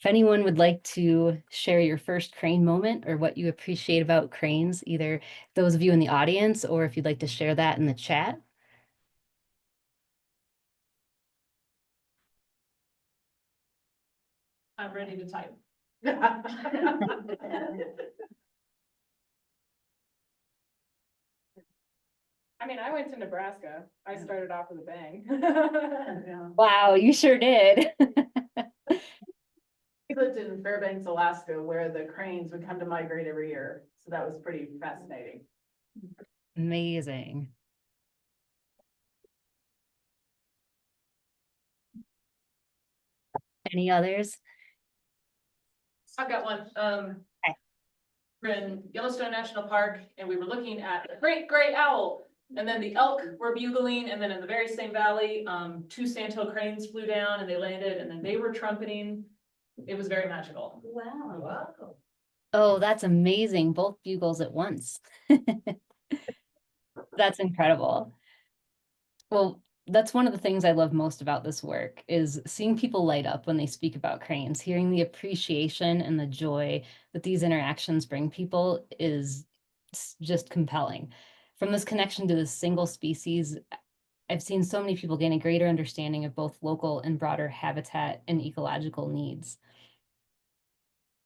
If anyone would like to share your first crane moment or what you appreciate about cranes, either those of you in the audience or if you'd like to share that in the chat. I'm ready to type. I mean, I went to Nebraska. I started off with a bang. Wow, you sure did. We lived in Fairbanks, Alaska, where the cranes would come to migrate every year. So that was pretty fascinating. Amazing. Any others? I've got one. Okay. We're in Yellowstone National Park and we were looking at a great gray owl. And then the elk were bugling, and then in the very same valley, two sandhill cranes flew down and they landed, and then they were trumpeting. It was very magical. Wow. Wow. Oh, that's amazing. Both bugles at once. That's incredible. Well, that's one of the things I love most about this work is seeing people light up when they speak about cranes, hearing the appreciation and the joy that these interactions bring people is just compelling. From this connection to this single species, I've seen so many people gain a greater understanding of both local and broader habitat and ecological needs.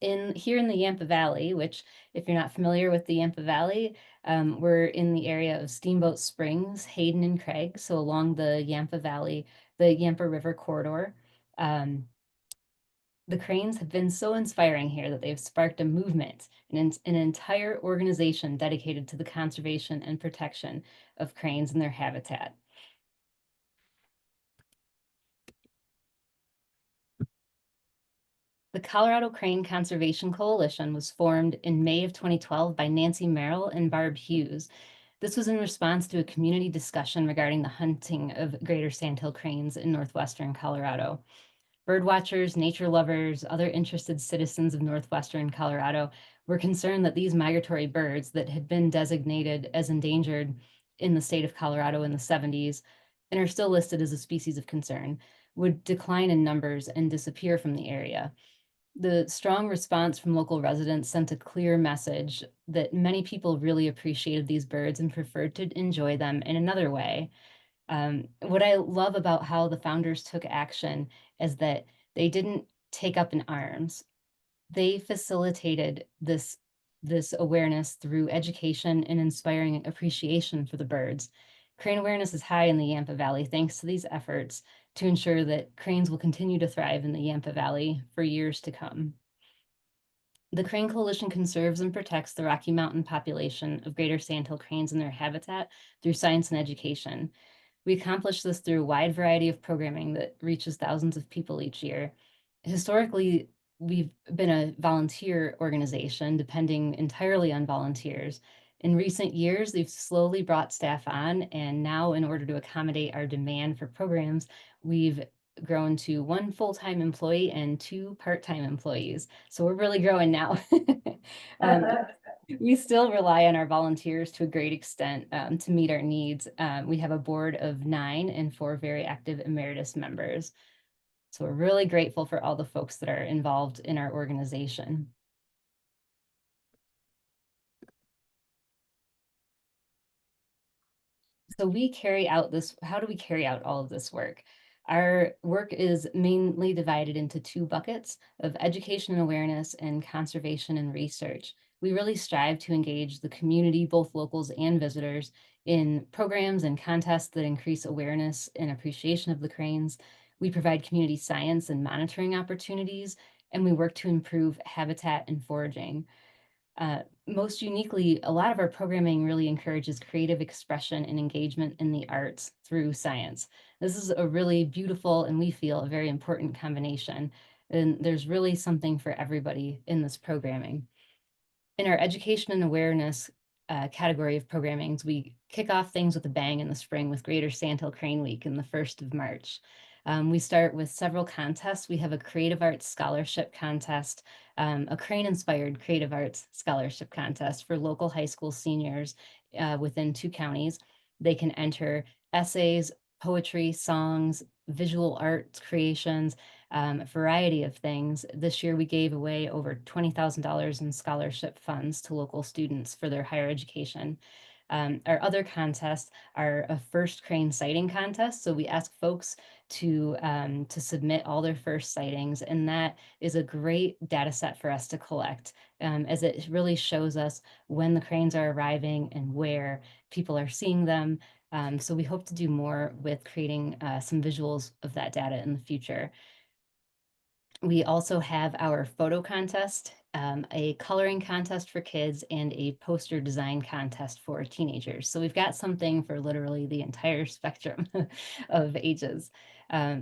Here in the Yampa Valley, which if you're not familiar with the Yampa Valley, we're in the area of Steamboat Springs, Hayden and Craig, so along the Yampa Valley, the Yampa River corridor. The cranes have been so inspiring here that they've sparked a movement, an entire organization dedicated to the conservation and protection of cranes and their habitat. The Colorado Crane Conservation Coalition was formed in May of 2012 by Nancy Merrill and Barb Hughes. This was in response to a community discussion regarding the hunting of greater sandhill cranes in northwestern Colorado. Birdwatchers, nature lovers, other interested citizens of northwestern Colorado were concerned that these migratory birds that had been designated as endangered in the state of Colorado in the 70s and are still listed as a species of concern would decline in numbers and disappear from the area. The strong response from local residents sent a clear message that many people really appreciated these birds and preferred to enjoy them in another way. What I love about how the founders took action is that they didn't take up in arms. They facilitated this awareness through education and inspiring appreciation for the birds. Crane awareness is high in the Yampa Valley thanks to these efforts to ensure that cranes will continue to thrive in the Yampa Valley for years to come. The Crane Coalition conserves and protects the Rocky Mountain population of greater sandhill cranes and their habitat through science and education. We accomplish this through a wide variety of programming that reaches thousands of people each year. Historically, we've been a volunteer organization, depending entirely on volunteers. In recent years, they've slowly brought staff on, and now in order to accommodate our demand for programs, we've grown to one full-time employee and two part-time employees. So we're really growing now. We still rely on our volunteers to a great extent to meet our needs. We have a board of 9 and 4 very active emeritus members. So we're really grateful for all the folks that are involved in our organization. So we carry out this, how do we carry out all of this work? Our work is mainly divided into 2 buckets of education and awareness and conservation and research. We really strive to engage the community, both locals and visitors, in programs and contests that increase awareness and appreciation of the cranes. We provide community science and monitoring opportunities, and we work to improve habitat and foraging. Most uniquely, a lot of our programming really encourages creative expression and engagement in the arts through science. This is a really beautiful and we feel a very important combination. And there's really something for everybody in this programming. In our education and awareness category of programmings, we kick off things with a bang in the spring with Greater Sandhill Crane Week in the 1st of March. We start with several contests. We have a creative arts scholarship contest, a crane-inspired creative arts scholarship contest for local high school seniors within 2 counties. They can enter essays, poetry, songs, visual arts creations, a variety of things. This year, we gave away over $20,000 in scholarship funds to local students for their higher education. Our other contests are a first crane sighting contest. So we ask folks to submit all their first sightings, and that is a great data set for us to collect, as it really shows us when the cranes are arriving and where people are seeing them. So we hope to do more with creating some visuals of that data in the future. We also have our photo contest, a coloring contest for kids, and a poster design contest for teenagers. So we've got something for literally the entire spectrum of ages.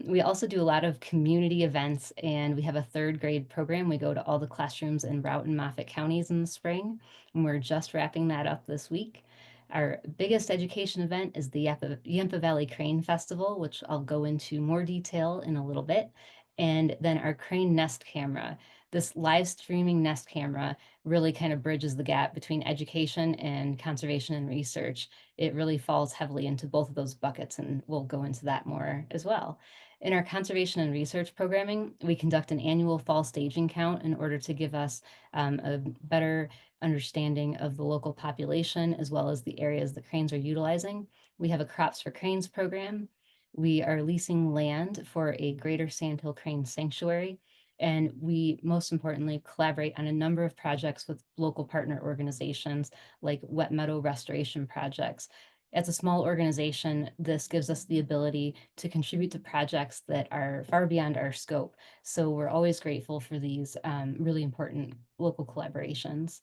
We also do a lot of community events, and we have a third grade program. We go to all the classrooms in Routt and Moffat counties in the spring, and we're just wrapping that up this week. Our biggest education event is the Yampa Valley Crane Festival, which I'll go into more detail in a little bit. And then our crane nest camera. This live streaming nest camera really kind of bridges the gap between education and conservation and research. It really falls heavily into both of those buckets, and we'll go into that more as well. In our conservation and research programming, we conduct an annual fall staging count in order to give us a better understanding of the local population as well as the areas the cranes are utilizing. We have a Crops for Cranes program. We are leasing land for a Greater Sandhill Crane Sanctuary, and we, most importantly, collaborate on a number of projects with local partner organizations like wet meadow restoration projects. As a small organization, this gives us the ability to contribute to projects that are far beyond our scope. So we're always grateful for these really important local collaborations.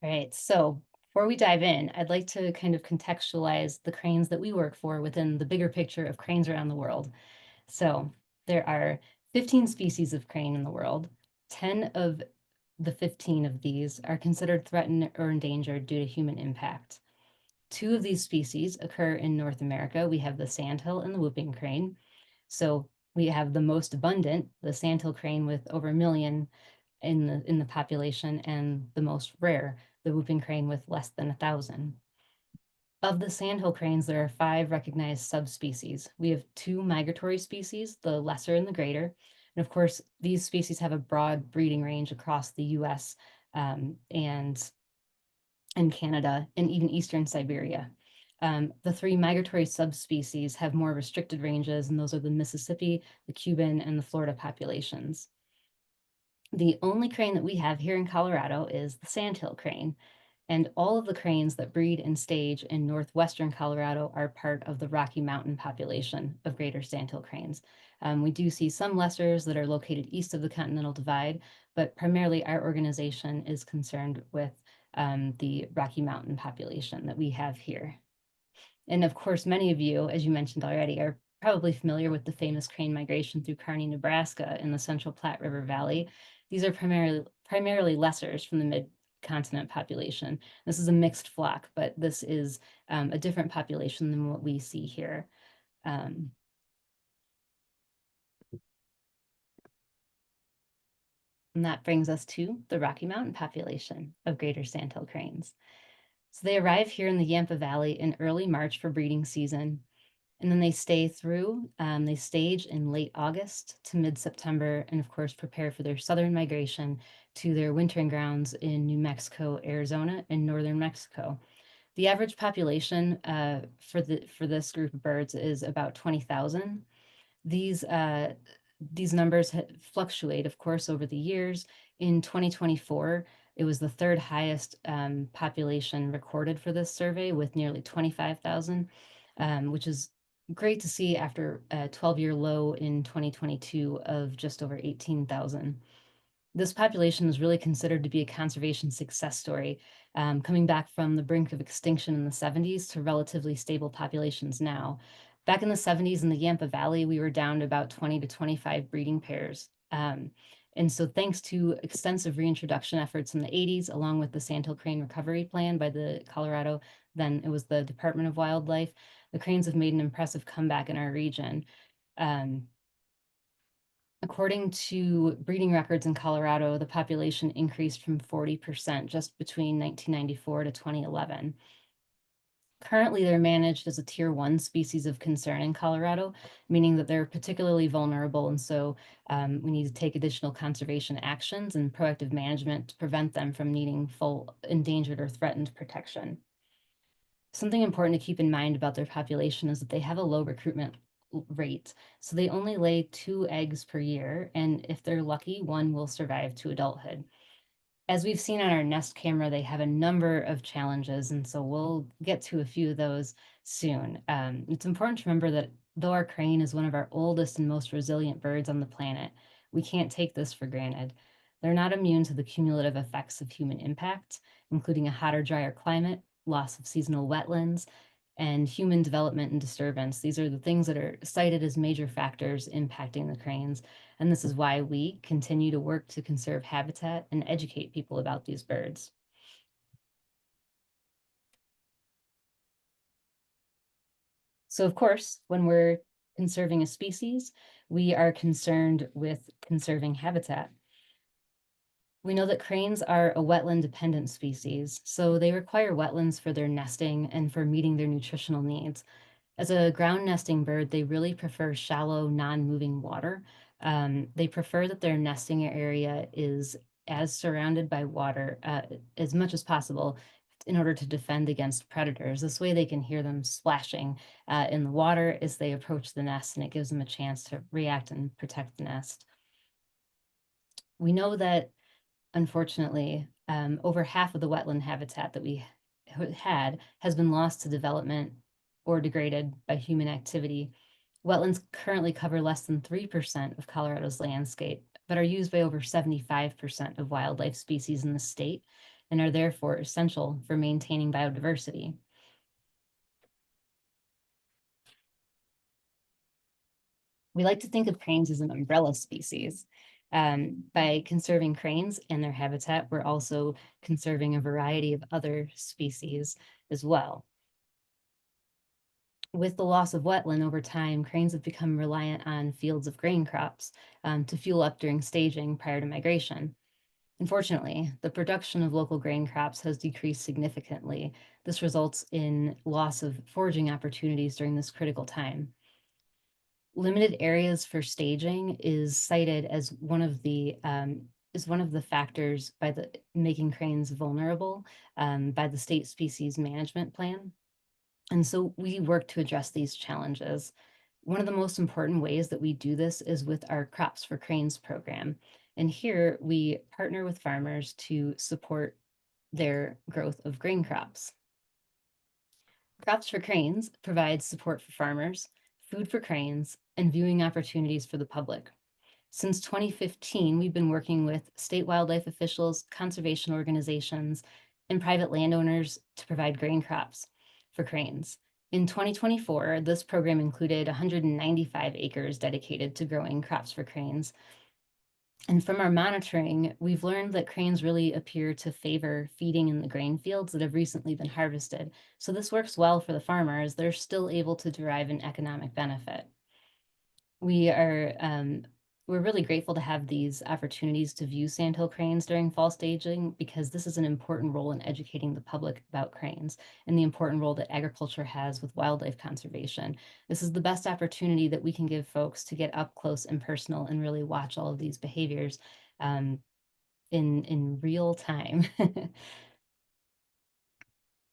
All right, so before we dive in, I'd like to kind of contextualize the cranes that we work for within the bigger picture of cranes around the world. So there are 15 species of crane in the world. 10 of the 15 of these are considered threatened or endangered due to human impact. 2 of these species occur in North America. We have the sandhill and the whooping crane. So we have the most abundant, the sandhill crane, with over 1 million in the population, and the most rare, the whooping crane, with less than 1,000. Of the sandhill cranes, there are 5 recognized subspecies. We have 2 migratory species, the lesser and the greater. And of course, these species have a broad breeding range across the US and Canada and even eastern Siberia. The 3 migratory subspecies have more restricted ranges, and those are the Mississippi, the Cuban, and the Florida populations. The only crane that we have here in Colorado is the sandhill crane, and all of the cranes that breed and stage in northwestern Colorado are part of the Rocky Mountain population of greater sandhill cranes. We do see some lessers that are located east of the Continental Divide, but primarily our organization is concerned with the Rocky Mountain population that we have here. And of course, many of you, as you mentioned already, are probably familiar with the famous crane migration through Kearney, Nebraska in the Central Platte River Valley. These are primarily lessers from the mid-continent population. This is a mixed flock, but this is a different population than what we see here. And that brings us to the Rocky Mountain population of greater sandhill cranes. So they arrive here in the Yampa Valley in early March for breeding season, and then they stay through. They stage in late August to mid-September, and of course prepare for their southern migration to their wintering grounds in New Mexico, Arizona, and northern Mexico. The average population for this group of birds is about 20,000. These numbers fluctuate, of course, over the years. In 2024, it was the 3rd highest population recorded for this survey, with nearly 25,000, which is great to see after a 12-year low in 2022 of just over 18,000. This population is really considered to be a conservation success story, coming back from the brink of extinction in the 70s to relatively stable populations now. Back in the 70s in the Yampa Valley, we were down to about 20 to 25 breeding pairs. And so thanks to extensive reintroduction efforts in the 80s, along with the Sandhill Crane Recovery Plan by the Colorado, then it was the Department of Wildlife, the cranes have made an impressive comeback in our region. According to breeding records in Colorado, the population increased from 40% just between 1994 to 2011. Currently, they're managed as a Tier 1 species of concern in Colorado, meaning that they're particularly vulnerable, and so we need to take additional conservation actions and proactive management to prevent them from needing full endangered or threatened protection. Something important to keep in mind about their population is that they have a low recruitment rate. So they only lay 2 eggs per year, and if they're lucky, one will survive to adulthood. As we've seen on our Nest camera, they have a number of challenges, and so we'll get to a few of those soon. It's important to remember that though our crane is one of our oldest and most resilient birds on the planet, we can't take this for granted. They're not immune to the cumulative effects of human impact, including a hotter, drier climate, loss of seasonal wetlands, and human development and disturbance. These are the things that are cited as major factors impacting the cranes. And this is why we continue to work to conserve habitat and educate people about these birds. So of course, when we're conserving a species, we are concerned with conserving habitat. We know that cranes are a wetland dependent species, so they require wetlands for their nesting and for meeting their nutritional needs. As a ground nesting bird, they really prefer shallow, non-moving water. They prefer that their nesting area is as surrounded by water as much as possible in order to defend against predators. This way they can hear them splashing in the water as they approach the nest, and it gives them a chance to react and protect the nest. We know that, unfortunately, over half of the wetland habitat that we had has been lost to development or degraded by human activity. Wetlands currently cover less than 3% of Colorado's landscape, but are used by over 75% of wildlife species in the state and are therefore essential for maintaining biodiversity. We like to think of cranes as an umbrella species. By conserving cranes and their habitat, we're also conserving a variety of other species as well. With the loss of wetland over time, cranes have become reliant on fields of grain crops to fuel up during staging prior to migration. Unfortunately, the production of local grain crops has decreased significantly. This results in loss of foraging opportunities during this critical time. Limited areas for staging is cited as one of the factors by the making cranes vulnerable by the state species management plan. And so we work to address these challenges. One of the most important ways that we do this is with our Crops for Cranes program. And here we partner with farmers to support their growth of grain crops. Crops for Cranes provides support for farmers, food for cranes, and viewing opportunities for the public. Since 2015, we've been working with state wildlife officials, conservation organizations, and private landowners to provide grain crops for cranes. In 2024, this program included 195 acres dedicated to growing crops for cranes. And from our monitoring, we've learned that cranes really appear to favor feeding in the grain fields that have recently been harvested. So this works well for the farmers. They're still able to derive an economic benefit. We're really grateful to have these opportunities to view sandhill cranes during fall staging, because this is an important role in educating the public about cranes and the important role that agriculture has with wildlife conservation. This is the best opportunity that we can give folks to get up close and personal and really watch all of these behaviors in real time.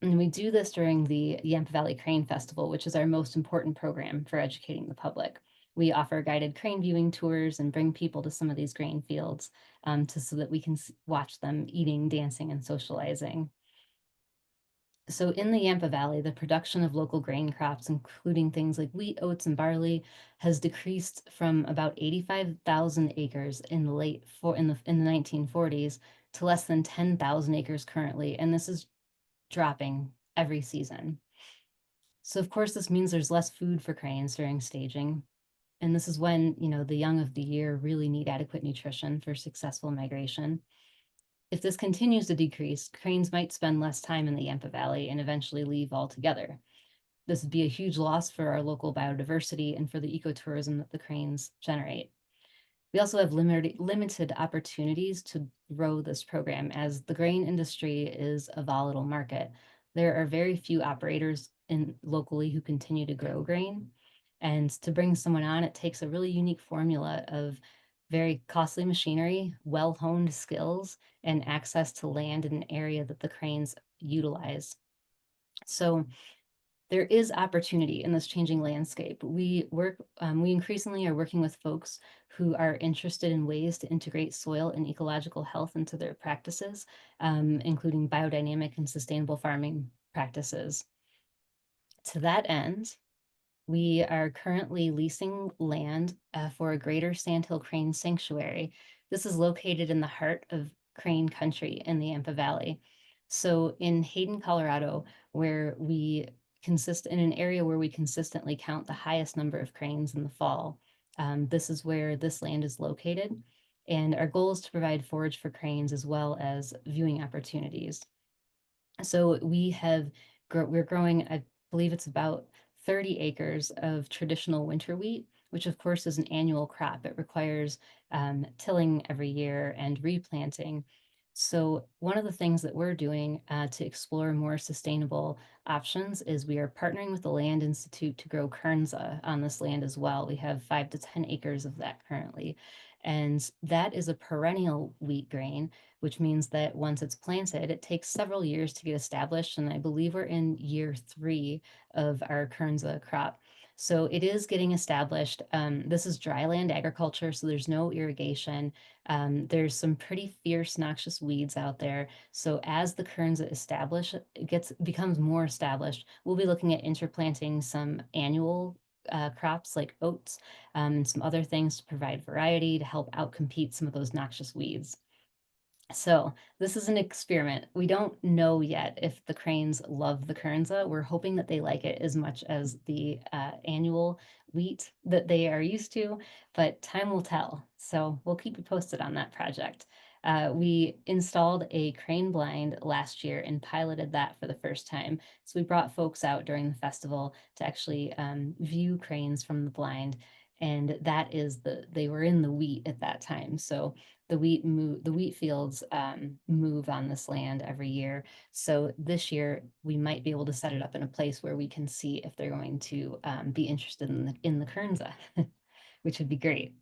And we do this during the Yampa Valley Crane Festival, which is our most important program for educating the public. We offer guided crane viewing tours and bring people to some of these grain fields so that we can watch them eating, dancing, and socializing. So in the Yampa Valley, the production of local grain crops, including things like wheat, oats, and barley, has decreased from about 85,000 acres in the 1940s to less than 10,000 acres currently, and this is dropping every season. So of course, this means there's less food for cranes during staging. And this is when, the young of the year really need adequate nutrition for successful migration. If this continues to decrease, cranes might spend less time in the Yampa Valley and eventually leave altogether. This would be a huge loss for our local biodiversity and for the ecotourism that the cranes generate. We also have limited opportunities to grow this program, as the grain industry is a volatile market. There are very few operators locally who continue to grow grain. And to bring someone on, it takes a really unique formula of very costly machinery, well-honed skills, and access to land in an area that the cranes utilize. So there is opportunity in this changing landscape. We increasingly are working with folks who are interested in ways to integrate soil and ecological health into their practices, including biodynamic and sustainable farming practices. To that end, we are currently leasing land for a Greater Sandhill Crane Sanctuary. This is located in the heart of crane country in the Yampa Valley. So in Hayden, Colorado, where we consist in an area where we consistently count the highest number of cranes in the fall. This is where this land is located. And our goal is to provide forage for cranes as well as viewing opportunities. So we're growing, I believe it's about 30 acres of traditional winter wheat, which of course is an annual crop. It requires tilling every year and replanting. So one of the things that we're doing to explore more sustainable options is we are partnering with the Land Institute to grow kernza on this land as well. We have 5 to 10 acres of that currently. And that is a perennial wheat grain, which means that once it's planted, it takes several years to get established. And I believe we're in year 3 of our kernza crop. So it is getting established. This is dryland agriculture, so there's no irrigation. There's some pretty fierce, noxious weeds out there. So as the kernza becomes more established, we'll be looking at interplanting some annual crops like oats and some other things to provide variety to help outcompete some of those noxious weeds. So this is an experiment. We don't know yet if the cranes love the kernza. We're hoping that they like it as much as the annual wheat that they are used to, but time will tell. So we'll keep you posted on that project. We installed a crane blind last year and piloted that for the first time. So we brought folks out during the festival to actually view cranes from the blind. And they were in the wheat at that time. So the wheat fields move on this land every year. So this year we might be able to set it up in a place where we can see if they're going to be interested in the kernza, which would be great.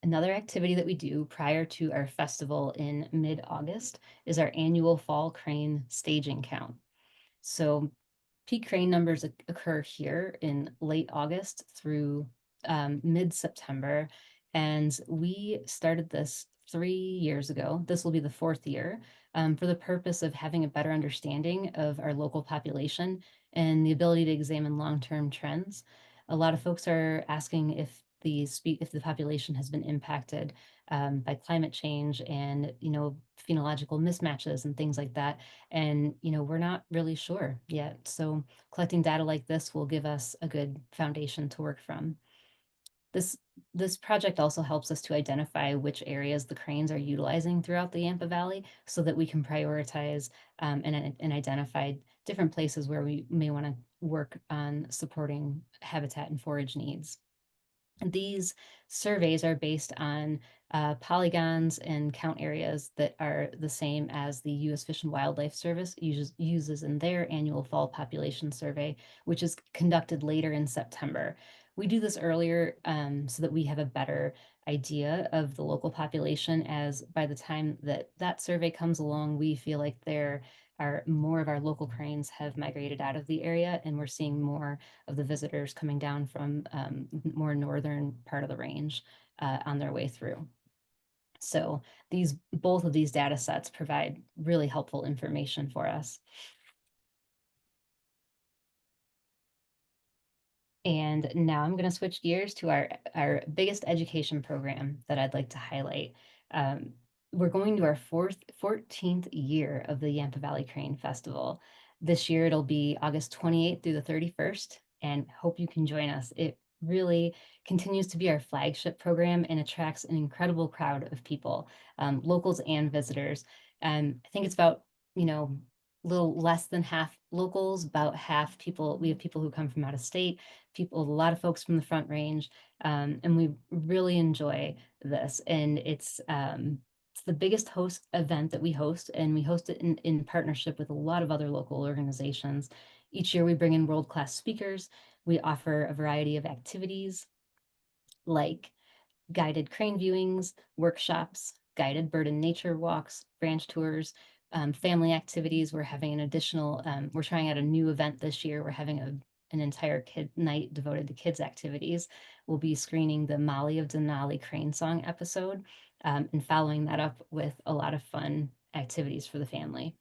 Another activity that we do prior to our festival in mid-August is our annual fall crane staging count. So peak crane numbers occur here in late August through mid-September. And we started this 3 years ago. This will be the 4th year for the purpose of having a better understanding of our local population and the ability to examine long-term trends. A lot of folks are asking if the population has been impacted by climate change and, phenological mismatches and things like that. And, we're not really sure yet. So collecting data like this will give us a good foundation to work from. This project also helps us to identify which areas the cranes are utilizing throughout the Yampa Valley so that we can prioritize and identify different places where we may want to work on supporting habitat and forage needs. These surveys are based on polygons and count areas that are the same as the U.S. Fish and Wildlife Service uses in their annual fall population survey, which is conducted later in September. We do this earlier so that we have a better idea of the local population, as by the time that survey comes along, we feel like more of our local cranes have migrated out of the area, and we're seeing more of the visitors coming down from more northern part of the range on their way through. So both of these data sets provide really helpful information for us. And now I'm going to switch gears to our biggest education program that I'd like to highlight. We're going to our 14th year of the Yampa Valley Crane Festival. This year it'll be August 28th through the 31st, and hope you can join us. It really continues to be our flagship program and attracts an incredible crowd of people, locals and visitors. I think it's about, little less than half locals, about half people. We have people who come from out of state, a lot of folks from the Front Range, and we really enjoy this. And it's the biggest host event that we host, and we host it in partnership with a lot of other local organizations. Each year we bring in world-class speakers. We offer a variety of activities like guided crane viewings, workshops, guided bird and nature walks, branch tours, family activities. We're having an additional, we're trying out a new event this year. We're having an entire kid night devoted to kids activities. We'll be screening the Molly of Denali crane song episode, and following that up with a lot of fun activities for the family.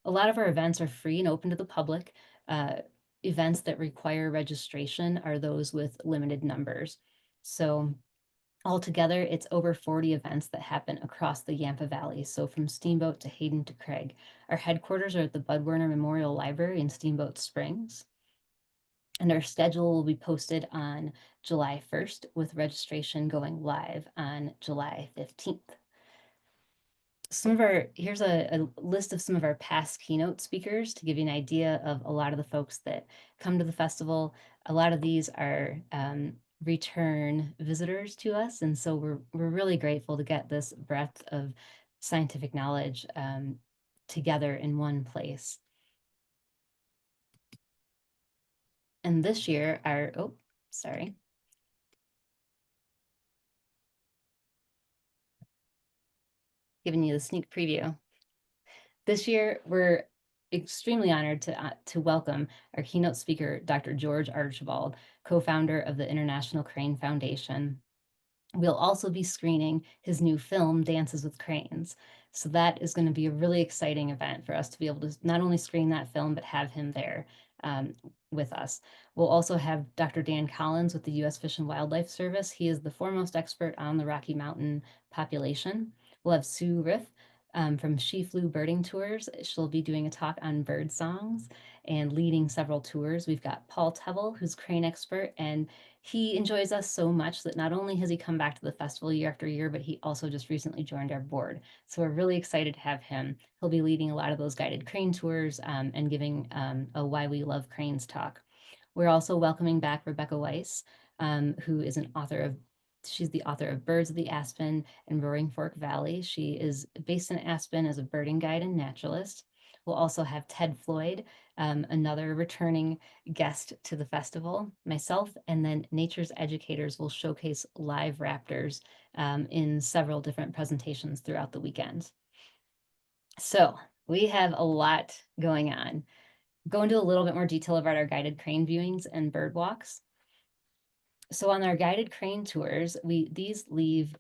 A lot of our events are free and open to the public. Uh, Events that require registration are those with limited numbers. So altogether, it's over 40 events that happen across the Yampa Valley, so from Steamboat to Hayden to Craig. Our headquarters are at the Bud Werner Memorial Library in Steamboat Springs. And our schedule will be posted on July 1st with registration going live on July 15th. Here's a list of some of our past keynote speakers to give you an idea of a lot of the folks that come to the festival. A lot of these are return visitors to us, and so we're really grateful to get this breadth of scientific knowledge together in one place. And this year, giving you the sneak preview. This year, we're extremely honored to welcome our keynote speaker, Dr. George Archibald, co-founder of the International Crane Foundation. We'll also be screening his new film, Dances with Cranes. So that is going to be a really exciting event for us to be able to not only screen that film, but have him there with us. We'll also have Dr. Dan Collins with the U.S. Fish and Wildlife Service. He is the foremost expert on the Rocky Mountain population. We'll have Sue Rith from She Flew Birding Tours. She'll be doing a talk on bird songs and leading several tours. We've got Paul Tevel, who's crane expert, and he enjoys us so much that not only has he come back to the festival year after year, but he also just recently joined our board. So we're really excited to have him. He'll be leading a lot of those guided crane tours and giving a Why We Love Cranes talk. We're also welcoming back Rebecca Weiss, who is she's the author of Birds of the Aspen and Roaring Fork Valley. She is based in Aspen as a birding guide and naturalist. We'll also have Ted Floyd, another returning guest to the festival, myself, and then Nature's Educators will showcase live raptors in several different presentations throughout the weekend. So we have a lot going on. Go into a little bit more detail about our guided crane viewings and bird walks. So on our guided crane tours, we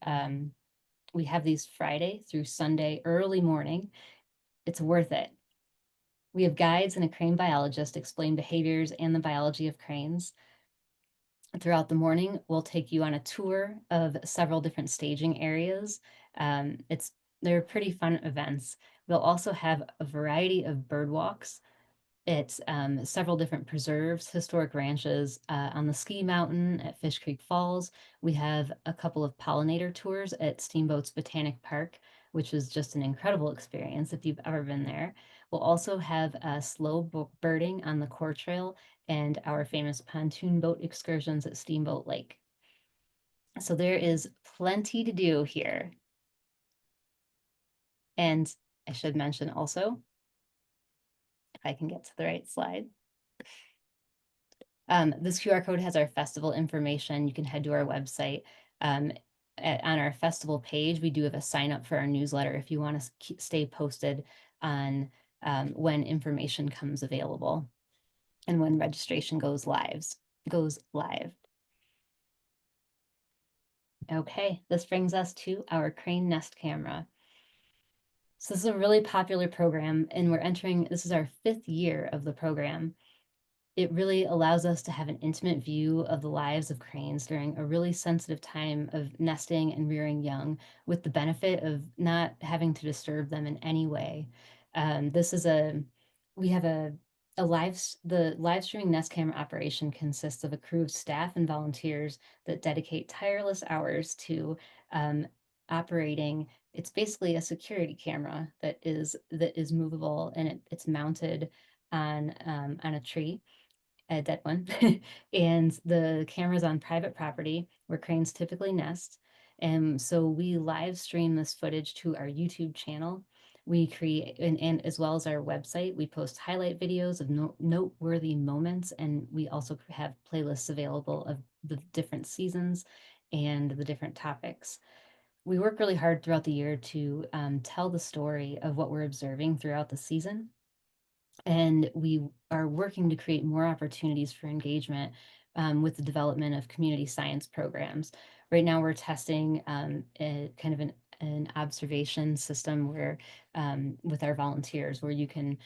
have these Friday through Sunday early morning. It's worth it. We have guides and a crane biologist explain behaviors and the biology of cranes. Throughout the morning, we'll take you on a tour of several different staging areas. They're pretty fun events. We'll also have a variety of bird walks. It's several different preserves, historic ranches on the ski mountain at Fish Creek Falls. We have a couple of pollinator tours at Steamboat's Botanic Park, which is just an incredible experience if you've ever been there. We'll also have slow birding on the core trail and our famous pontoon boat excursions at Steamboat Lake. So there is plenty to do here. And I should mention also, if I can get to the right slide. This QR code has our festival information. You can head to our website. On our festival page, we do have a sign up for our newsletter if you want to stay posted on when information comes available and when registration goes live. Okay, this brings us to our crane nest camera. So this is a really popular program, and this is our 5th year of the program. It really allows us to have an intimate view of the lives of cranes during a really sensitive time of nesting and rearing young, with the benefit of not having to disturb them in any way. We have the live streaming nest camera operation consists of a crew of staff and volunteers that dedicate tireless hours to operating. It's basically a security camera that is movable, and it's mounted on a tree, a dead one. And the camera's on private property where cranes typically nest. And so we live stream this footage to our YouTube channel. We create, and as well as our website, we post highlight videos of noteworthy moments, and we also have playlists available of the different seasons and the different topics. We work really hard throughout the year to tell the story of what we're observing throughout the season. And we are working to create more opportunities for engagement with the development of community science programs. Right now, we're testing a kind of an observation system where with our volunteers, where you can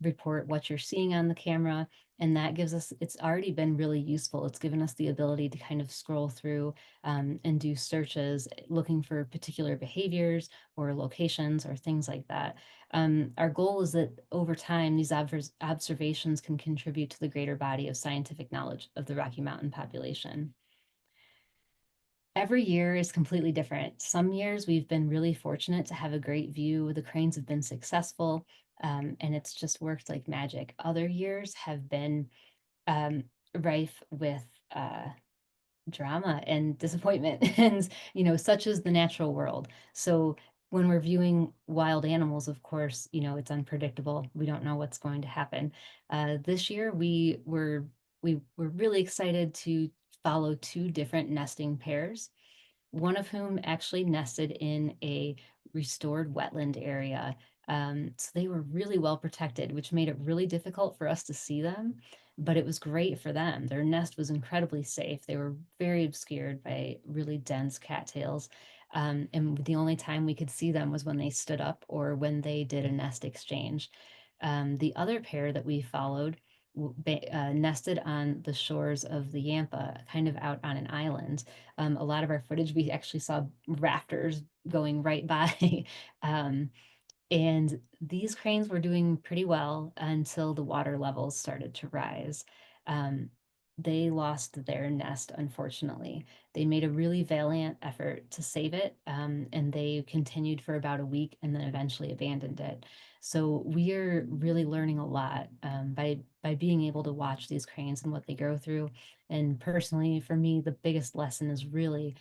report what you're seeing on the camera. And that gives us, it's already been really useful. It's given us the ability to kind of scroll through and do searches looking for particular behaviors or locations or things like that. Our goal is that over time, these observations can contribute to the greater body of scientific knowledge of the Rocky Mountain population. Every year is completely different. Some years we've been really fortunate to have a great view. The cranes have been successful, and it's just worked like magic. Other years have been rife with drama and disappointment, and such is the natural world. So when we're viewing wild animals, of course, it's unpredictable. We don't know what's going to happen. This year we were really excited to follow two different nesting pairs, one of whom actually nested in a restored wetland area. So they were really well protected, which made it really difficult for us to see them, but it was great for them. Their nest was incredibly safe. They were very obscured by really dense cattails. And the only time we could see them was when they stood up or when they did a nest exchange. The other pair that we followed nested on the shores of the Yampa, kind of out on an island. A lot of our footage, we actually saw rafters going right by. um, and these cranes were doing pretty well until the water levels started to rise. Um, they lost their nest, unfortunately. They made a really valiant effort to save it, and they continued for about a week and then eventually abandoned it. So we are really learning a lot by being able to watch these cranes and what they go through. And personally, for me, the biggest lesson is really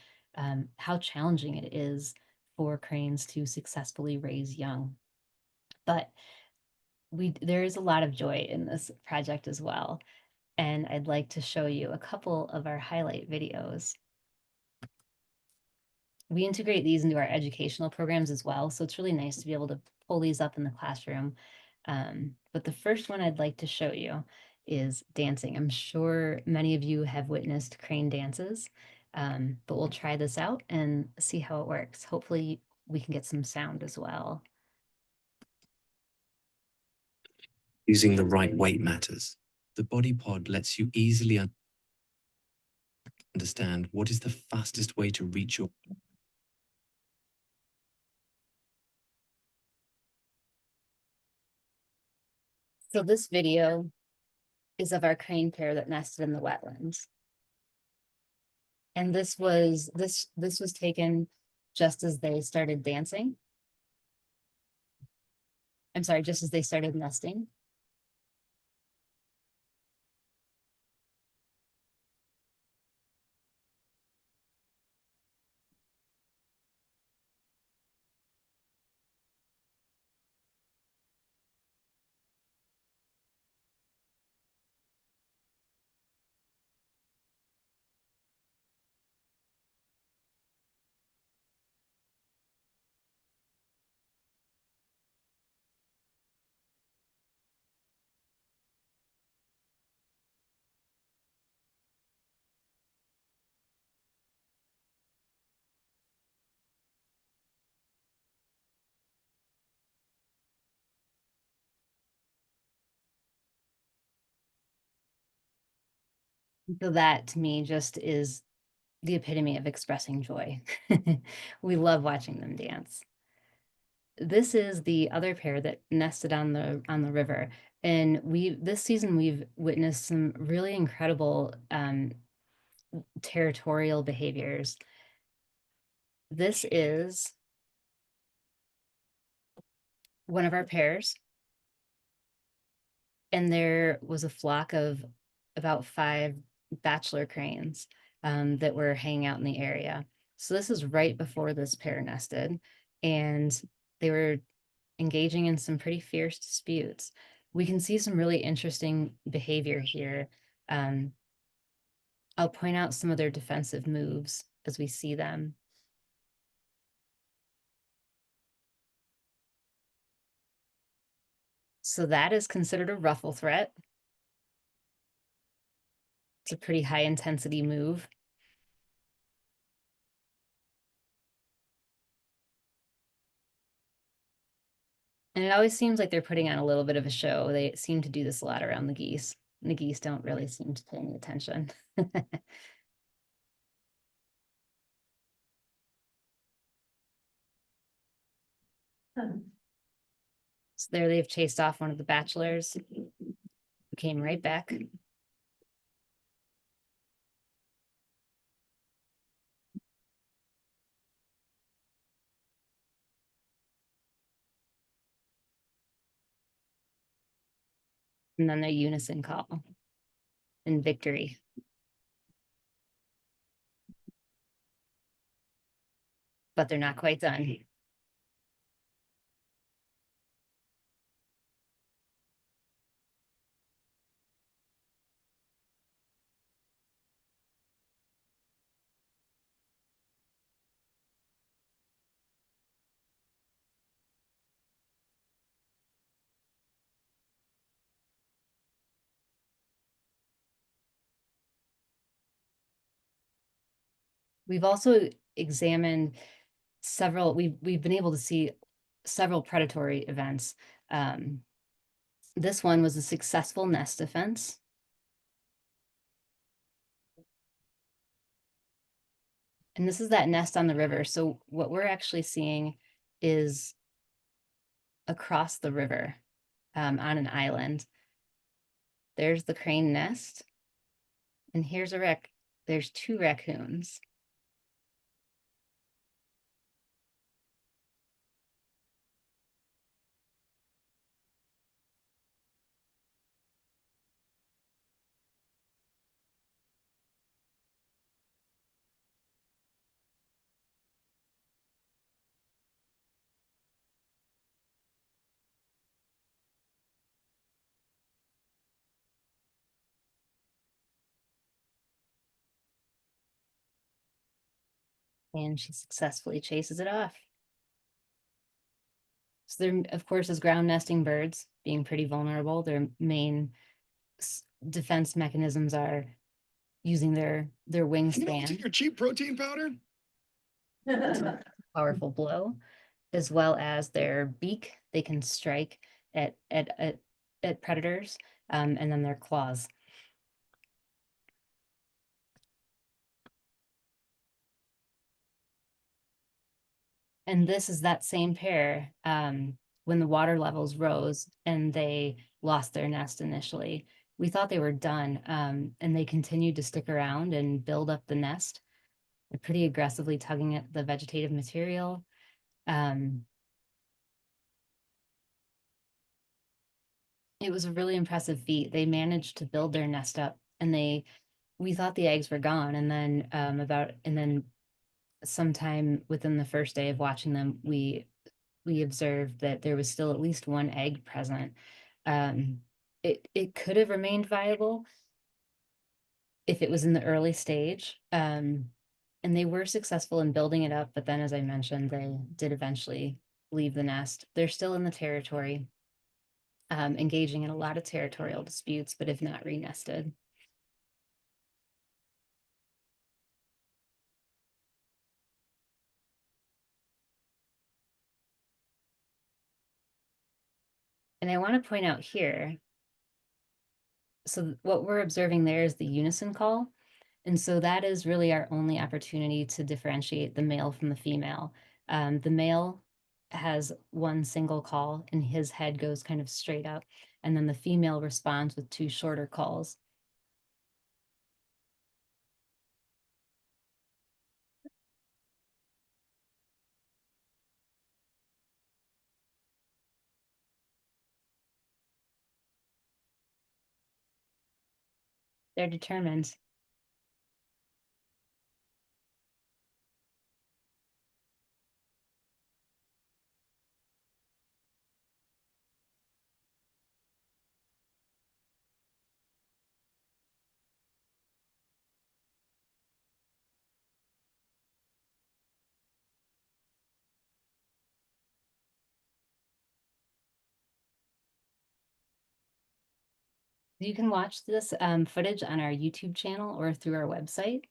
how challenging it is for cranes to successfully raise young. But there is a lot of joy in this project as well. And I'd like to show you a couple of our highlight videos. We integrate these into our educational programs as well, so it's really nice to be able to pull these up in the classroom. But the first one I'd like to show you is dancing. I'm sure many of you have witnessed crane dances, but we'll try this out and see how it works. Hopefully we can get some sound as well. Using the right weight matters. The body pod lets you easily understand what is the fastest way to reach your. So this video is of our crane pair that nested in the wetlands. And this was taken just as they started dancing. I'm sorry, just as they started nesting. So that to me just is the epitome of expressing joy. We love watching them dance. This is the other pair that nested on the river. And this season we've witnessed some really incredible territorial behaviors. This is one of our pairs, and there was a flock of about 5 bachelor cranes that were hanging out in the area. So this is right before this pair nested, and they were engaging in some pretty fierce disputes. We can see some really interesting behavior here. I'll point out some of their defensive moves as we see them. So that is considered a ruffle threat. It's a pretty high intensity move. And it always seems like they're putting on a little bit of a show. They seem to do this a lot around the geese. And the geese don't really seem to pay any attention. So there they've chased off one of the bachelors, who came right back. And then their unison call in victory. But they're not quite done. We've also examined several, we've been able to see several predatory events. This one was a successful nest defense. And this is that nest on the river. So what we're actually seeing is across the river on an island. There's the crane nest. And here's there's two raccoons. And she successfully chases it off. So they're, of course, as ground nesting birds, being pretty vulnerable, their main defense mechanisms are using their wingspan. Take your cheap protein powder. Powerful blow, as well as their beak. They can strike at predators, and then their claws. And this is that same pair when the water levels rose and they lost their nest initially. We thought they were done, and they continued to stick around and build up the nest. They're pretty aggressively tugging at the vegetative material. It was a really impressive feat. They managed to build their nest up, and we thought the eggs were gone, and then sometime within the first day of watching them, we observed that there was still at least one egg present. It could have remained viable if it was in the early stage. And they were successful in building it up, but then, as I mentioned, they did eventually leave the nest. They're still in the territory, engaging in a lot of territorial disputes, but if not re-nested. And I want to point out here, so what we're observing there is the unison call. And so that is really our only opportunity to differentiate the male from the female. The male has one single call and his head goes kind of straight up. And then the female responds with two shorter calls. They're determined. You can watch this footage on our YouTube channel or through our website.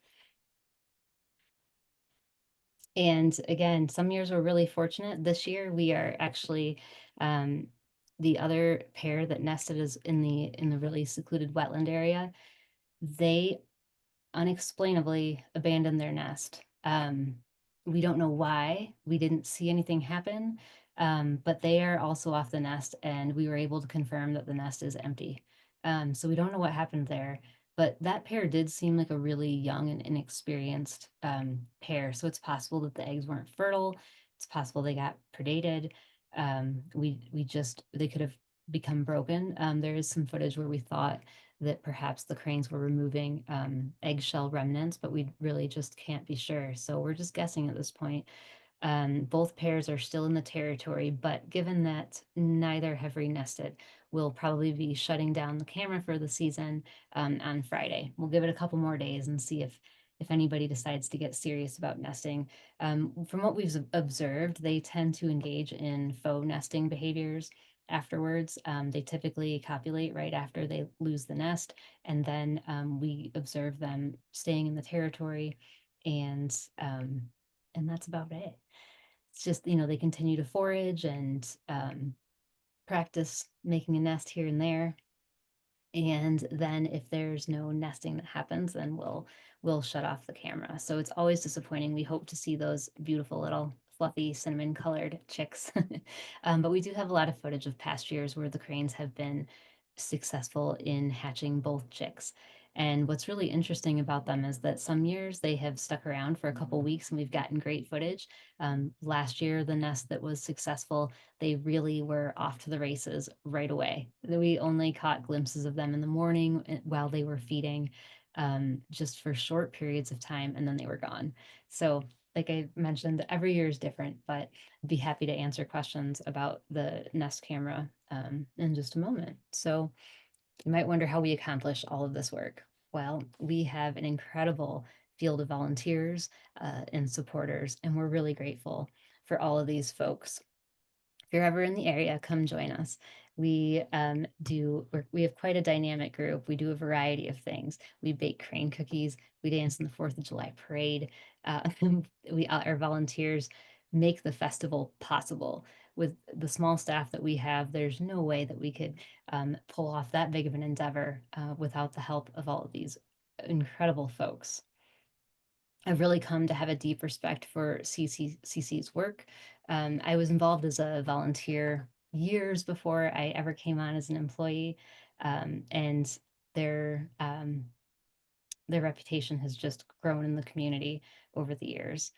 And again, some years we're really fortunate. This year we are actually the other pair that nested is in the really secluded wetland area. They unexplainably abandoned their nest. We don't know why. We didn't see anything happen, but they are also off the nest, and we were able to confirm that the nest is empty. So we don't know what happened there, but that pair did seem like a really young and inexperienced pair. So it's possible that the eggs weren't fertile. It's possible they got predated. They could have become broken. There is some footage where we thought that perhaps the cranes were removing eggshell remnants, but we really just can't be sure. So we're just guessing at this point. Both pairs are still in the territory, but given that neither have re-nested, we'll probably be shutting down the camera for the season on Friday. We'll give it a couple more days and see if anybody decides to get serious about nesting. From what we've observed, they tend to engage in faux nesting behaviors afterwards. They typically copulate right after they lose the nest, and then we observe them staying in the territory, and that's about it. It's just, they continue to forage and practice making a nest here and there. And then if there's no nesting that happens, then we'll shut off the camera. So it's always disappointing. We hope to see those beautiful little fluffy cinnamon colored chicks. But we do have a lot of footage of past years where the cranes have been successful in hatching both chicks. And what's really interesting about them is that some years they have stuck around for a couple weeks and we've gotten great footage. Last year, the nest that was successful, they really were off to the races right away. We only caught glimpses of them in the morning while they were feeding, just for short periods of time, and then they were gone. So like I mentioned, every year is different, but I'd be happy to answer questions about the Nest camera in just a moment. So you might wonder how we accomplish all of this work. Well, we have an incredible field of volunteers and supporters, and we're really grateful for all of these folks. If you're ever in the area, come join us. We we have quite a dynamic group. We do a variety of things. We bake crane cookies. We dance in the 4th of July parade. Uh, our volunteers make the festival possible. With the small staff that we have, there's no way that we could pull off that big of an endeavor without the help of all of these incredible folks. I've really come to have a deep respect for CCCC's work. I was involved as a volunteer years before I ever came on as an employee, and their their reputation has just grown in the community over the years.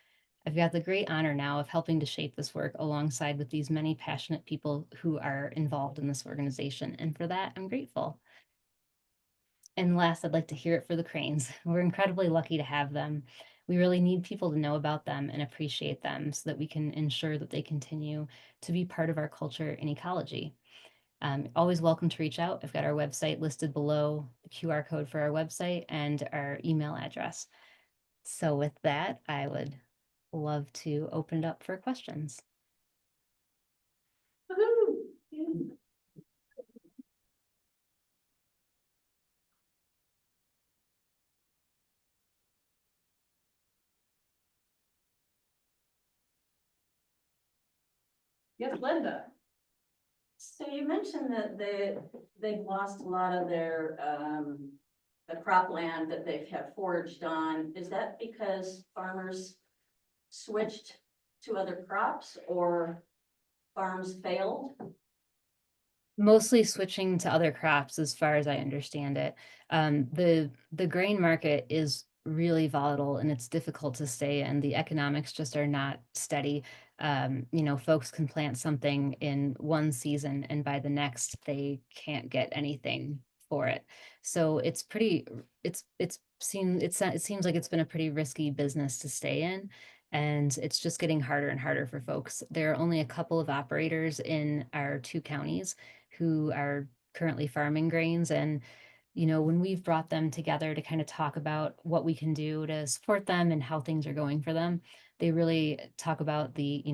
I've got the great honor now of helping to shape this work alongside with these many passionate people who are involved in this organization, and for that, I'm grateful. And last, I'd like to hear it for the cranes. We're incredibly lucky to have them. We really need people to know about them and appreciate them so that we can ensure that they continue to be part of our culture and ecology. Always welcome to reach out. I've got our website listed below, the QR code for our website and our email address. So with that, I would love to open it up for questions. Woohoo! Yes, Linda. So you mentioned that they've lost a lot of their, the cropland that they've have foraged on. Is that because farmers switched to other crops or farms failed? Mostly switching to other crops as far as I understand it. The grain market is really volatile and it's difficult to stay in. The economics just are not steady. Folks can plant something in one season and by the next they can't get anything for it. So it's pretty it seems like it's been a pretty risky business to stay in. And it's just getting harder and harder for folks. There are only a couple of operators in our 2 counties who are currently farming grains. And, when we've brought them together to kind of talk about what we can do to support them and how things are going for them, they really talk about the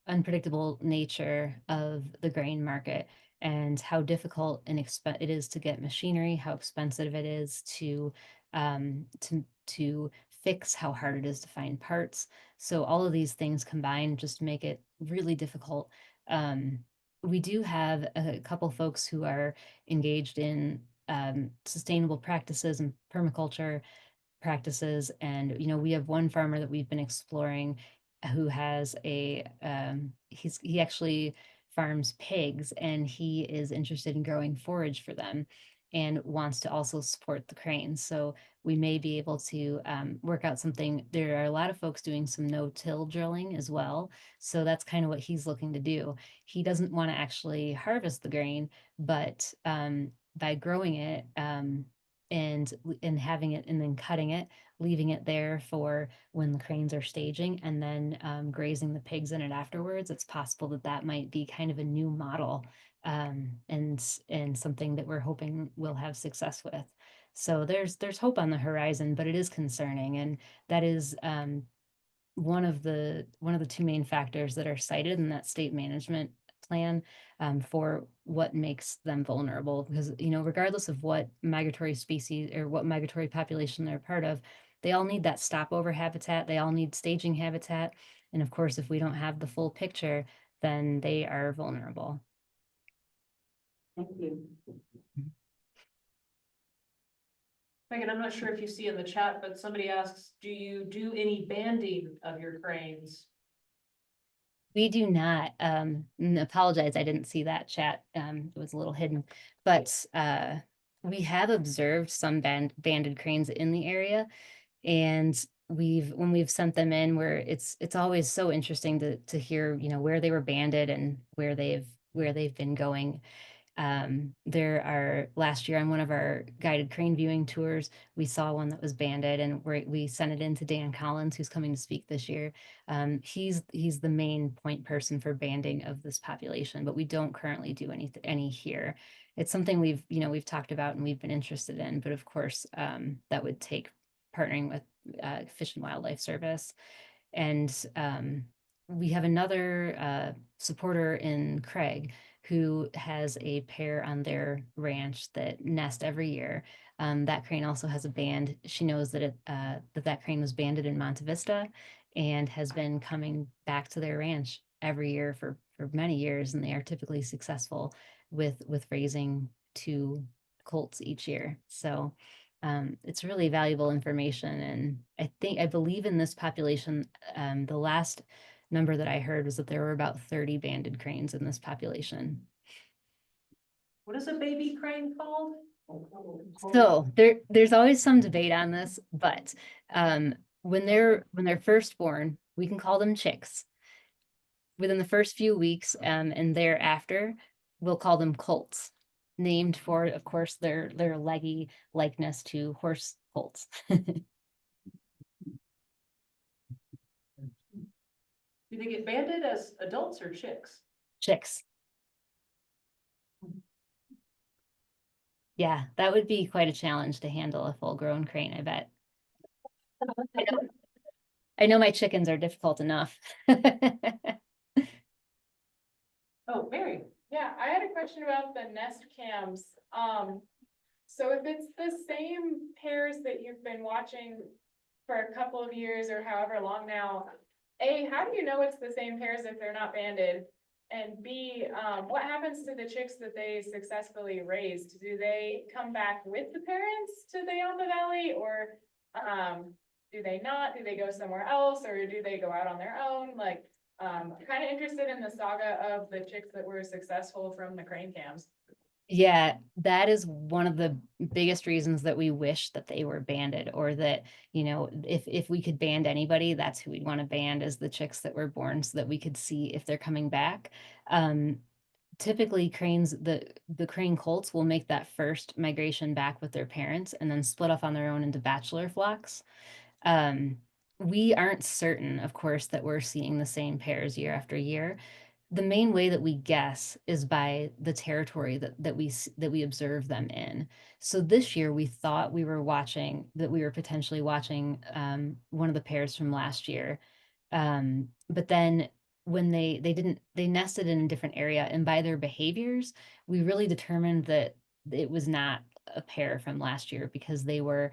unpredictable nature of the grain market. and how difficult and it is to get machinery, how expensive it is to fix, how hard it is to find parts. So all of these things combined just make it really difficult. We do have a couple folks who are engaged in sustainable practices and permaculture practices. And, we have one farmer that we've been exploring who has he actually farms pigs, and he is interested in growing forage for them and wants to also support the cranes. So we may be able to work out something. There are a lot of folks doing some no-till drilling as well. So that's kind of what he's looking to do. He doesn't want to actually harvest the grain, but by growing it, and having it and then cutting it, leaving it there for when the cranes are staging, and then grazing the pigs in it afterwards. It's possible that that might be kind of a new model, and something that we're hoping we'll have success with. So there's hope on the horizon, but it is concerning, and that is one of the two main factors that are cited in that state management plan for what makes them vulnerable. Because, regardless of what migratory species or what migratory population they're part of, they all need that stopover habitat. They all need staging habitat. And of course, if we don't have the full picture, then they are vulnerable. Thank you. Megan, I'm not sure if you see in the chat, but somebody asks, do you do any banding of your cranes? We do not. Apologize, I didn't see that chat. It was a little hidden, but we have observed some banded cranes in the area, and when we've sent them in, where it's always so interesting to hear, where they were banded and where they've been going. Last year on one of our guided crane viewing tours, we saw one that was banded, and we sent it in to Dan Collins, who's coming to speak this year. He's the main point person for banding of this population, but we don't currently do any here. It's something we've talked about and we've been interested in, but of course, that would take partnering with Fish and Wildlife Service. And we have another supporter in Craig who has a pair on their ranch that nest every year. That crane also has a band. She knows that that crane was banded in Monte Vista and has been coming back to their ranch every year for many years, and they are typically successful with raising 2 colts each year. So it's really valuable information. And I believe in this population, the last number that I heard was that there were about 30 banded cranes in this population. What is a baby crane called? So there's always some debate on this, but when they're first born, we can call them chicks. Within the first few weeks, and thereafter, we'll call them colts, named for, of course, their leggy likeness to horse colts. Do they get banded as adults or chicks? Chicks. Yeah, that would be quite a challenge to handle a full-grown crane, I bet. I know my chickens are difficult enough. Oh, Mary. Yeah, I had a question about the nest cams. So if it's the same pairs that you've been watching for a couple of years or however long now, A, how do you know it's the same pairs if they're not banded? And B, what happens to the chicks that they successfully raised? Do they come back with the parents to the Yampa Valley, or do they not? Do they go somewhere else, or do they go out on their own? Like, kind of interested in the saga of the chicks that were successful from the crane cams. Yeah, that is one of the biggest reasons that we wish that they were banded, or that, if we could band anybody, that's who we'd want to band, as the chicks that were born, so that we could see if they're coming back. Typically cranes, the crane colts will make that first migration back with their parents and then split off on their own into bachelor flocks. We aren't certain, of course, that we're seeing the same pairs year after year. The main way that we guess is by the territory that we observe them in. So this year we thought we were potentially watching one of the pairs from last year. But then when they nested in a different area, and by their behaviors, we really determined that it was not a pair from last year because they were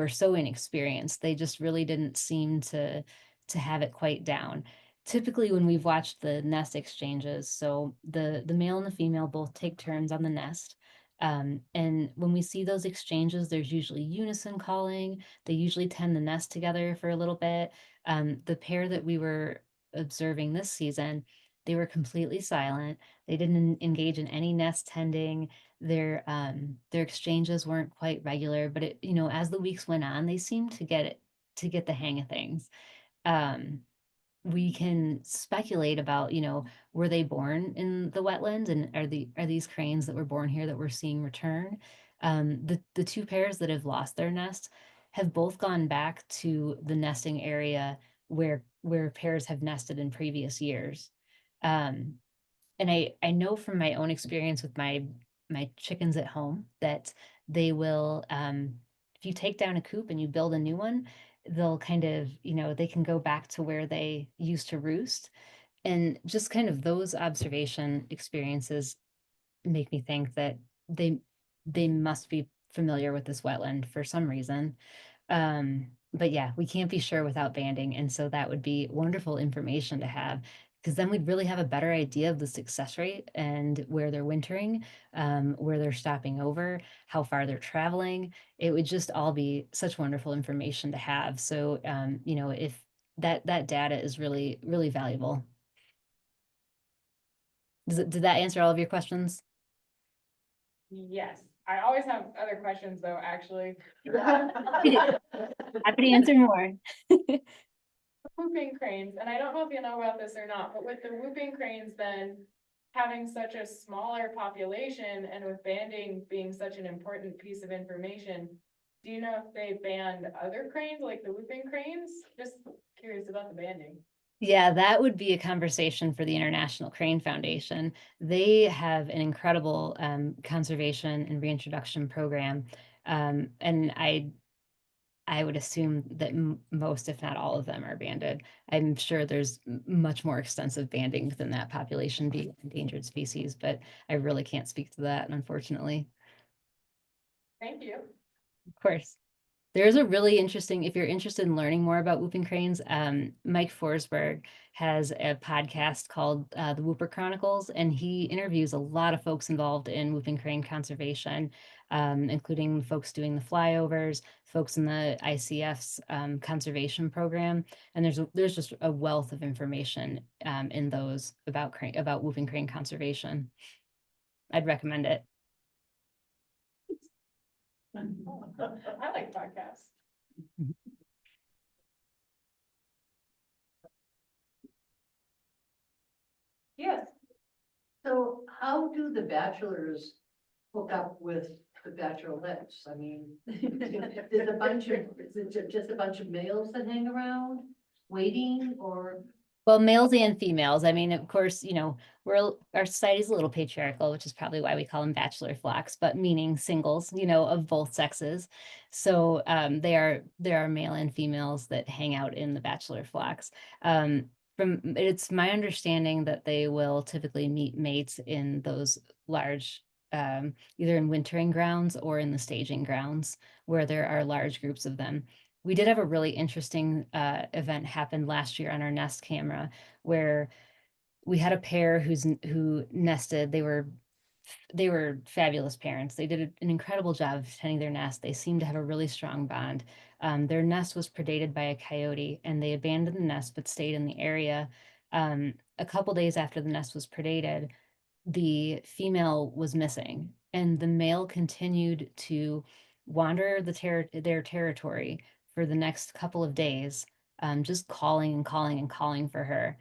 so inexperienced. They just really didn't seem to have it quite down. Typically, when we've watched the nest exchanges, so the male and the female both take turns on the nest. And when we see those exchanges, there's usually unison calling. They usually tend the nest together for a little bit. The pair that we were observing this season, they were completely silent. They didn't engage in any nest tending. Their exchanges weren't quite regular, but it, as the weeks went on, they seemed to get the hang of things. Um, we can speculate about, were they born in the wetlands, and are these cranes that were born here that we're seeing return? The two pairs that have lost their nest have both gone back to the nesting area where pairs have nested in previous years. Um, and I know from my own experience with my chickens at home that they will, if you take down a coop and you build a new one, they'll kind of, they can go back to where they used to roost. And just kind of those observation experiences make me think that they they must be familiar with this wetland for some reason. But yeah, we can't be sure without banding, and so that would be wonderful information to have, because then we'd really have a better idea of the success rate and where they're wintering, where they're stopping over, how far they're traveling. It would just all be such wonderful information to have. So, if that data is really, really valuable. Did that answer all of your questions? Yes, I always have other questions though, actually. Happy to answer more. Whooping cranes, and I don't know if you know about this or not, but with the whooping cranes then having such a smaller population and with banding being such an important piece of information, do you know if they banned other cranes like the whooping cranes? Just curious about the banding. Yeah, that would be a conversation for the International Crane Foundation. They have an incredible conservation and reintroduction program. And I would assume that most, if not all of them, are banded. I'm sure there's much more extensive banding within that population being endangered species, but I really can't speak to that, unfortunately. Thank you. Of course. There's a really interesting, if you're interested in learning more about whooping cranes, Mike Forsberg has a podcast called The Whooper Chronicles, and he interviews a lot of folks involved in whooping crane conservation, including folks doing the flyovers, folks in the ICF's conservation program. And there's just a wealth of information in those about whooping crane conservation. I'd recommend it. I like podcasts. Yes. So how do the bachelors hook up with the bachelorettes? I mean, there's a bunch of, is it just a bunch of males that hang around waiting, or? Well, males and females. I mean, of course, our society's a little patriarchal, which is probably why we call them bachelor flocks, but meaning singles, of both sexes. So there are male and females that hang out in the bachelor flocks. It's my understanding that they will typically meet mates in those large, either in wintering grounds or in the staging grounds where there are large groups of them. We did have a really interesting event happen last year on our nest camera where we had a pair who nested. They were fabulous parents. They did an incredible job of tending their nest. They seemed to have a really strong bond. Their nest was predated by a coyote, and they abandoned the nest but stayed in the area. A couple days after the nest was predated, the female was missing, and the male continued to wander their territory for the next couple of days, just calling and calling and calling for her.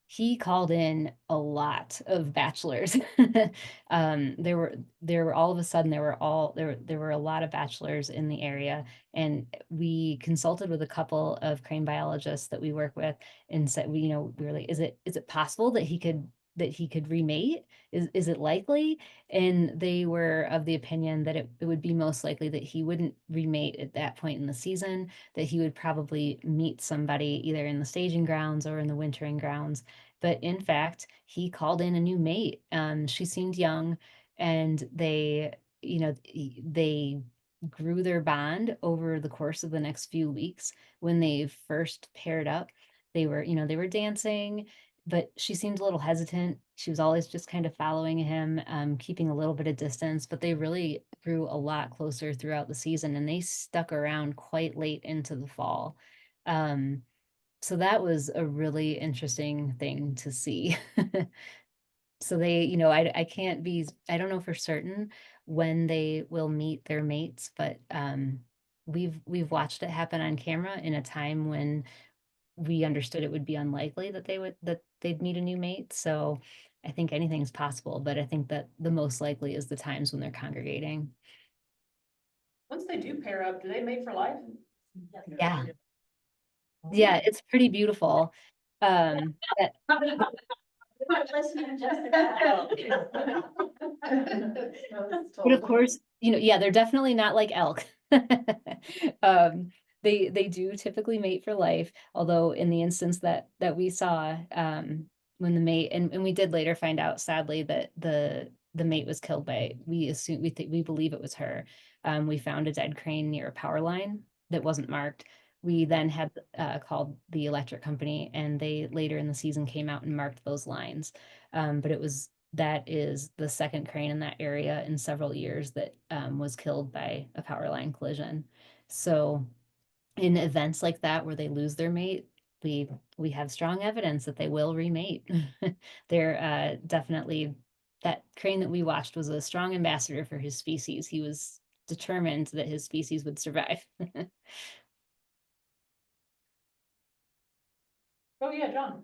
He called in a lot of bachelors. There were all of a sudden there were a lot of bachelors in the area, and we consulted with a couple of crane biologists that we work with and said, we were like, is it possible that he could that he could remate? Is it likely? And they were of the opinion that it would be most likely that he wouldn't remate at that point in the season, that he would probably meet somebody either in the staging grounds or in the wintering grounds. But in fact, he called in a new mate. She seemed young, and they, they grew their bond over the course of the next few weeks. When they first paired up, they were dancing, but she seemed a little hesitant. She was always just kind of following him, keeping a little bit of distance, but they really grew a lot closer throughout the season, and they stuck around quite late into the fall. So that was a really interesting thing to see. So they, I can't be, I don't know for certain when they will meet their mates, but we've watched it happen on camera in a time when we understood it would be unlikely that they'd meet a new mate. So I think anything's possible, but I think that the most likely is the times when they're congregating. Once they do pair up, do they mate for life? Yeah. Yeah, it's pretty beautiful. That Listening just to that. But of course, yeah, they're definitely not like elk. Um, they do typically mate for life, although in the instance that we saw, when the mate, and we did later find out sadly that the mate was killed by, we believe it was her. We found a dead crane near a power line that wasn't marked. We then had called the electric company, and they later in the season came out and marked those lines. But that is the second crane in that area in several years that was killed by a power line collision. So in events like that where they lose their mate, we have strong evidence that they will remate. They're definitely, that crane that we watched was a strong ambassador for his species. He was determined that his species would survive. Oh, yeah, John.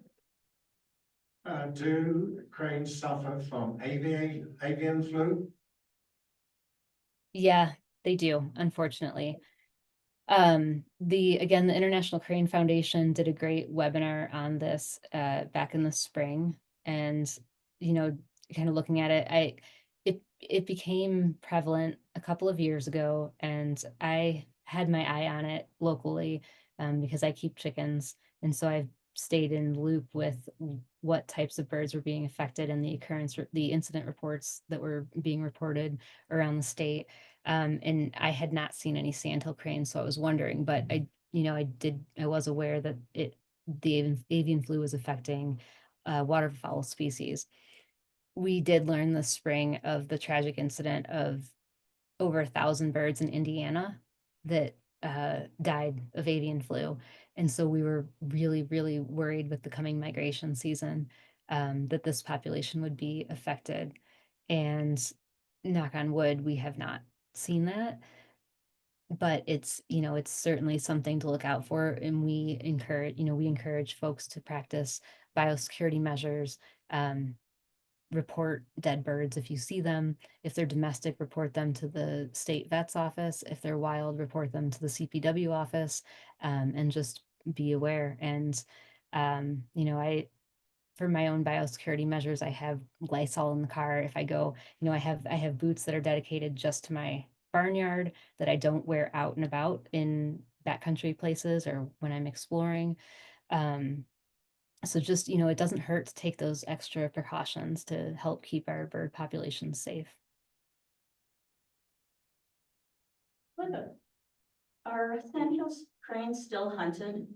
Do cranes suffer from avian flu? Yeah, they do, unfortunately. The International Crane Foundation did a great webinar on this back in the spring, and kind of looking at it, it became prevalent a couple of years ago, and I had my eye on it locally, because I keep chickens, and so I've stayed in loop with what types of birds were being affected and the incident reports that were being reported around the state. And I had not seen any sandhill cranes, so I was wondering, but I was aware that the avian flu was affecting waterfowl species. We did learn this spring of the tragic incident of over 1,000 birds in Indiana that died of avian flu. And so we were really, really worried with the coming migration season, that this population would be affected. And knock on wood, we have not seen that. But it's certainly something to look out for. And we encourage folks to practice biosecurity measures, report dead birds if you see them. If they're domestic, report them to the state vet's office. If they're wild, report them to the CPW office, and just be aware. And, for my own biosecurity measures, I have Lysol in the car. If I go, I have boots that are dedicated just to my barnyard that I don't wear out and about in backcountry places or when I'm exploring. So just, it doesn't hurt to take those extra precautions to help keep our bird populations safe. Linda. Are sandhill cranes still hunted?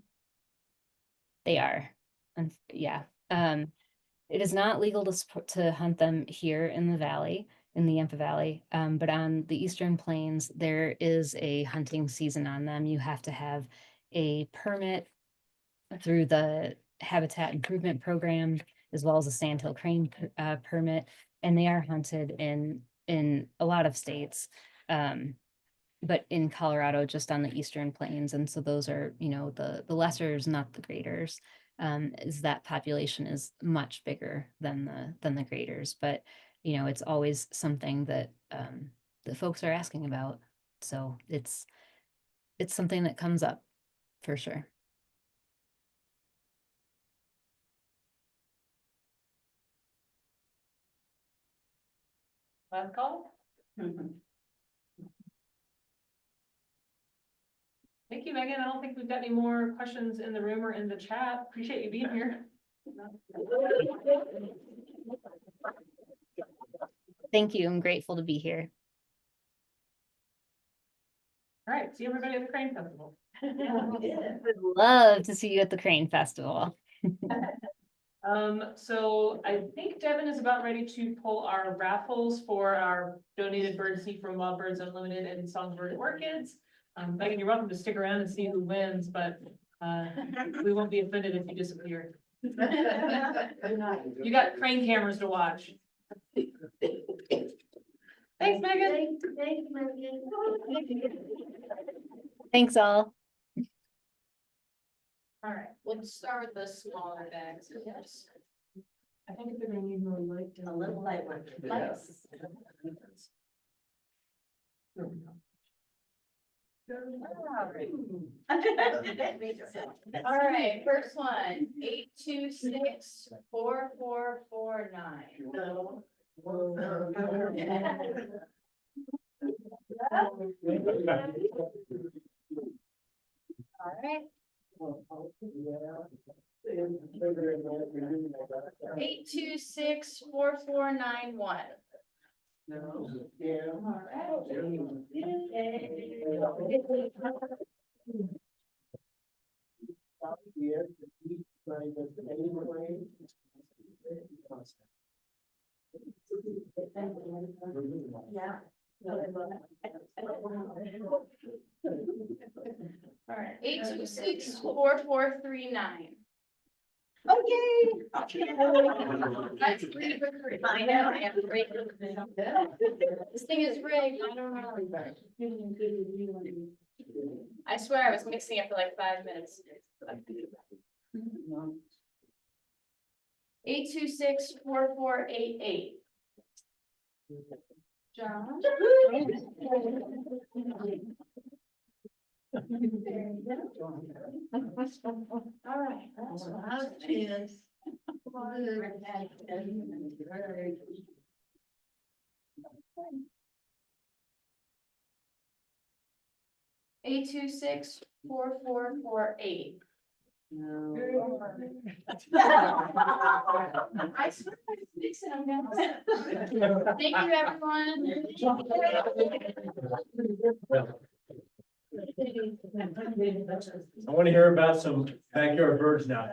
They are, and yeah. It is not legal to hunt them here in the valley, in the Yampa Valley, but on the Eastern Plains, there is a hunting season on them. You have to have a permit through the Habitat Improvement Program, as well as a sandhill crane permit, and they are hunted in a lot of states, but in Colorado, just on the Eastern Plains. And so those are, the lessers, not the graders. Is that population is much bigger than the graders, but it's always something that the folks are asking about. So it's something that comes up for sure. Last call. Thank you, Megan. I don't think we've got any more questions in the room or in the chat. Appreciate you being here. Thank you. I'm grateful to be here. All right, see everybody at the Crane Festival. Would love to see you at the Crane Festival. So I think Devin is about ready to pull our raffles for our donated birdseed from Wild Birds Unlimited and Songbird Orchids. Megan, you're welcome to stick around and see who wins, but we won't be offended if you disappear. You got crane cameras to watch. Thanks, Megan. Thanks all. All right, let's start with the smaller bags. Yes. I think they're gonna need more light. A little light one. Yes. All right, first one, 826-4449. All right. 826-4491. Yeah. All right, 826-4439. Oh, yay! That's 3 for 3. I know, I have to break it. This thing is rigged, I don't know. I swear I was mixing it for like 5 minutes. 826-4488. John? All right. Cheers. 826-4448. I swear I was mixing them now. Thank you, everyone. I want to hear about some backyard birds now.